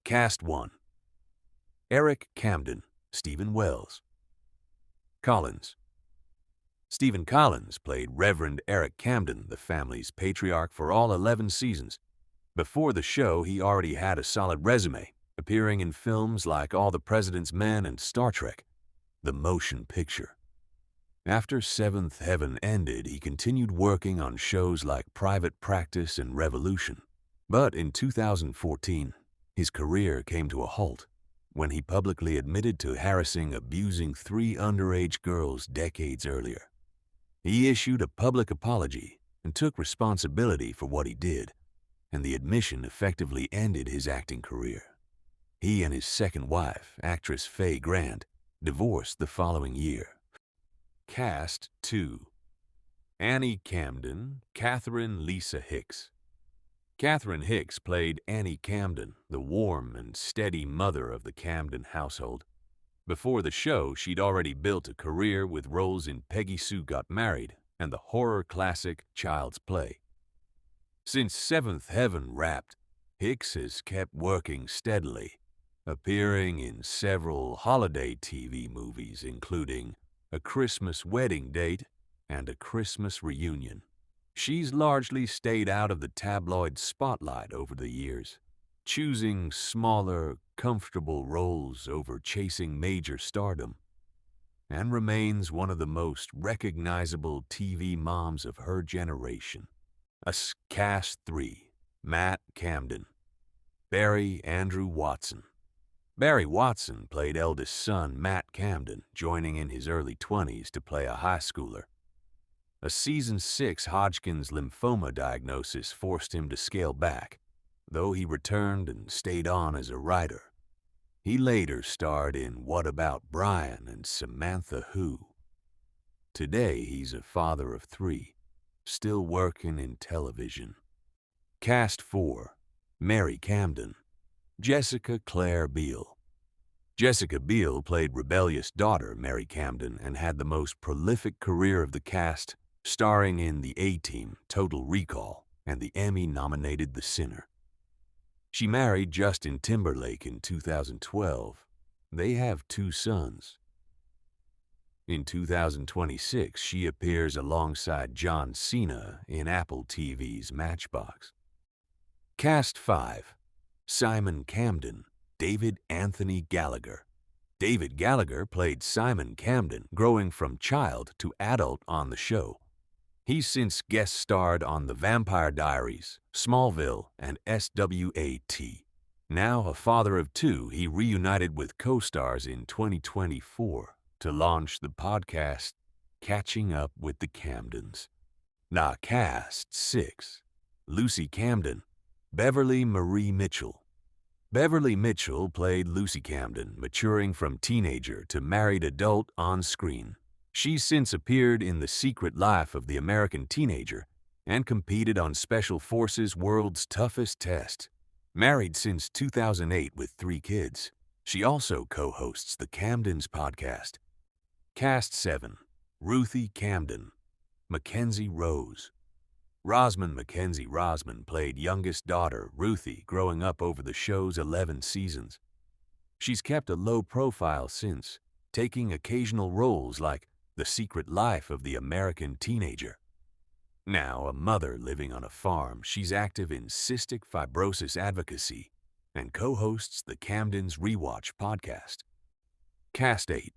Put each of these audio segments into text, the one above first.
Cast 1. Eric Camden, Stephen Wells. Collins. Stephen Collins played Reverend Eric Camden, the family's patriarch, for all 11 seasons. Before the show, he already had a solid resume, appearing in films like All the President's Men and Star Trek, the motion picture. After Seventh Heaven ended, he continued working on shows like Private Practice and Revolution. But in 2014, his career came to a halt when he publicly admitted to abusing 3 underage girls decades earlier. He issued a public apology and took responsibility for what he did, and the admission effectively ended his acting career. He and his second wife, actress Faye Grant, divorced the following year. Cast 2. Annie Camden, Catherine Lisa Hicks. Catherine Hicks played Annie Camden, the warm and steady mother of the Camden household. Before the show, she'd already built a career with roles in Peggy Sue Got Married and the horror classic Child's Play. Since Seventh Heaven wrapped, Hicks has kept working steadily, appearing in several holiday TV movies, including A Christmas Wedding Date and A Christmas Reunion. She's largely stayed out of the tabloid spotlight over the years, choosing smaller, comfortable roles over chasing major stardom, and remains one of the most recognizable TV moms of her generation. Cast 3. Matt Camden. Barry Andrew Watson. Barry Watson played eldest son Matt Camden, joining in his early 20s to play a high schooler. A season 6 Hodgkin's lymphoma diagnosis forced him to scale back, though he returned and stayed on as a writer. He later starred in What About Brian and Samantha Who. Today he's a father of 3, still working in television. Cast 4. Mary Camden. Jessica Claire Biel. Jessica Biel played rebellious daughter Mary Camden and had the most prolific career of the cast, starring in The A-Team, Total Recall, and the Emmy-nominated The Sinner. She married Justin Timberlake in 2012. They have 2 sons. In 2026, she appears alongside John Cena in Apple TV's Matchbox. Cast 5. Simon Camden. David Anthony Gallagher. David Gallagher played Simon Camden, growing from child to adult on the show. He's since guest starred on The Vampire Diaries, Smallville, and SWAT. Now a father of 2, he reunited with co-stars in 2024 to launch the podcast Catching Up with the Camdens. Cast 6. Lucy Camden. Beverley Marie Mitchell. Beverley Mitchell played Lucy Camden, maturing from teenager to married adult on screen. She's since appeared in The Secret Life of the American Teenager and competed on Special Forces World's Toughest Test. Married since 2008 with 3 kids. She also co-hosts the Camdens podcast. Cast 7. Ruthie Camden. Mackenzie Rose. Mackenzie Rosman played youngest daughter Ruthie, growing up over the show's 11 seasons. She's kept a low profile since, taking occasional roles like The Secret Life of the American Teenager. Now a mother living on a farm, she's active in cystic fibrosis advocacy and co-hosts the Camdens Rewatch podcast. Cast 8.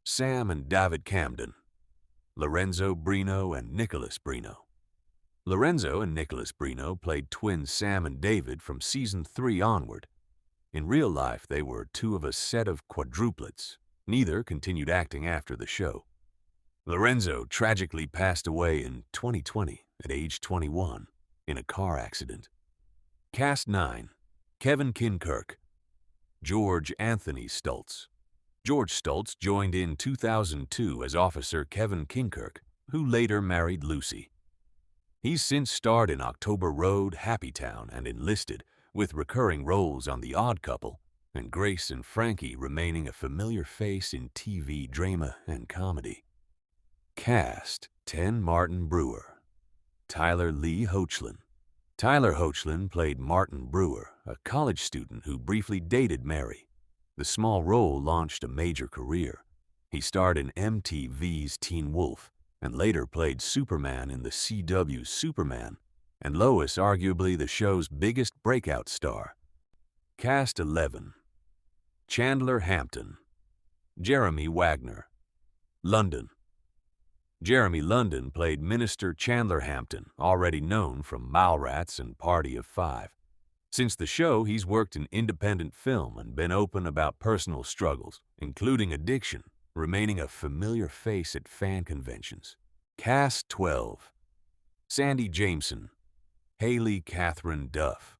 Sam and David Camden. Lorenzo Brino and Nicholas Brino. Lorenzo and Nicholas Brino played twins Sam and David from season 3 onward. In real life, they were 2 of a set of quadruplets. Neither continued acting after the show. Lorenzo tragically passed away in 2020 at age 21 in a car accident. Cast 9. Kevin Kinkirk. George Anthony Stults. George Stults joined in 2002 as Officer Kevin Kinkirk, who later married Lucy. He's since starred in October Road, Happy Town, and Enlisted, with recurring roles on The Odd Couple, and Grace and Frankie remaining a familiar face in TV drama and comedy. Cast 10. Martin Brewer. Tyler Hoechlin. Tyler Hoechlin played Martin Brewer, a college student who briefly dated Mary. The small role launched a major career. He starred in MTV's Teen Wolf and later played Superman in the CW's Superman, and Lois arguably the show's biggest breakout star. Cast 11. Chandler Hampton, Jeremy Wagner, London. Jeremy London played Minister Chandler Hampton, already known from Mallrats and Party of Five. Since the show, he's worked in independent film and been open about personal struggles, including addiction, remaining a familiar face at fan conventions. Cast 12. Sandy Jameson, Haylie Catherine Duff.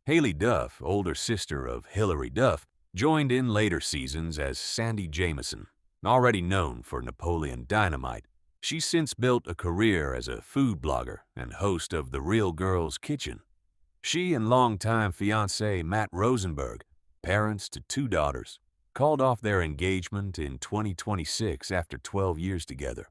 Haylie Duff, older sister of Hilary Duff, joined in later seasons as Sandy Jameson. Already known for Napoleon Dynamite, she's since built a career as a food blogger and host of The Real Girl's Kitchen. She and longtime fiancé Matt Rosenberg, parents to 2 daughters, called off their engagement in 2026 after 12 years together.